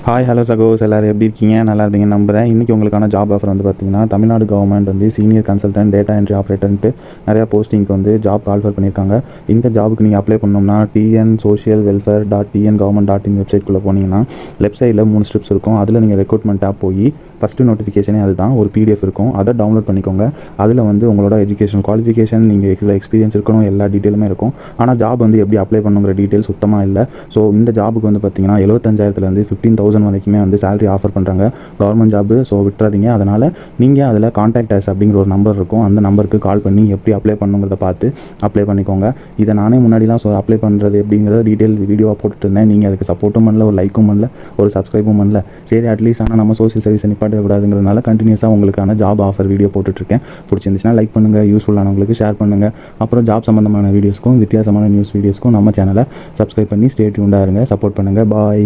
Hi hello சகோஸ் எல்லோரும் எப்படி இருக்கீங்க? நல்லா இருப்பீங்கன்னு நம்புகிறேன். இன்றைக்கி உங்களுக்கான ஜாப் ஆஃபர் வந்து பார்த்திங்கன்னா, தமிழ்நாடு கவர்மெண்ட் வந்து சீனியர் கன்சல்டன்ட் டேட்டா என்ட்ரி ஆப்ரேட்டர்ன்ட்டு நிறையா போஸ்டிங்க்கு வந்து ஜாப் ஆஃபர் பண்ணியிருக்காங்க. இந்த ஜாபுக்கு நீங்கள் அப்ளை பண்ணோம்னா tnsocialwelfare.tngovernment.in வெப்சைட்குள்ளே போனீங்கன்னா லெஃப்ட் சைடில் 3 ஸ்டெப்ஸ் இருக்கும். அதில் நீங்கள் ரெக்ரூட்மெண்ட் ஆப் போய் ஃபஸ்ட்டு நோட்டிஃபிகேஷனே அதுதான், ஒரு PDF இருக்கும், அதை டவுன்லோட் பண்ணிக்கோங்க. அதில் வந்து உங்களோட எஜுகேஷன் குவாலிஃபிகேஷன், நீங்கள் எக்ஸ்பீரியன்ஸ் இருக்கணும், எல்லா டீட்டெயிலுமே இருக்கும். ஆனால் ஜாப் வந்து எப்படி அப்ளை பண்ணுங்கிற டீட்டெயில் சுத்தமாக இல்லை. ஸோ இந்த ஜாபுக்கு வந்து பார்த்திங்கன்னா 75,000 15,000 வரைக்குமே வந்து சேலரி ஆஃபர் பண்ணுறாங்க. கவர்மெண்ட் ஜாபு, ஸோ விட்டுறாதீங்க. அதனால் நீங்கள் அதில் கான்டாக்ட் அஸ் அப்படிங்கிற ஒரு நம்பர் இருக்கும், அந்த நம்பருக்கு கால் பண்ணி எப்படி அப்ளை பண்ணுங்கிறத பார்த்து அப்ளை பண்ணிக்கோங்க. இதை நானே முன்னாடிலாம் அப்ளை பண்ணுறது எப்படிங்கிறத டீட்டெயில் வீடியோவாக போட்டுட்டு இருந்தேன். நீங்கள் அதுக்கு சப்போர்ட்டும் பண்ணல, ஒரு லைக்கும் பண்ணல, ஒரு சப்ஸ்கிரைபும் பண்ணல. சரி அட்லீஸ்ட் ஆனால் நம்ம சோஷியல் சர்வீஸ் நிப்பாட்டக்கூடாதுங்கிறதுனால கண்டினியூஸாக உங்களுக்கான ஜாப் ஆஃபர் வீடியோ போட்டுட்ருக்கேன். பிடிச்சிருந்துச்சுன்னா லைக் பண்ணுங்கள், யூஸ்ஃபுல்லானவங்களுக்கு ஷேர் பண்ணுங்கள். அப்புறம் ஜாப் சம்மந்தமான வீடியோஸ்க்கும் வித்தியாசமான நியூஸ் வீடியோஸ்க்கும் நம்ம சேனலை சப்ஸ்கிரைப் பண்ணி ஸ்டே டியூன்டாக இருங்க, சப்போர்ட் பண்ணுங்கள். பாய்.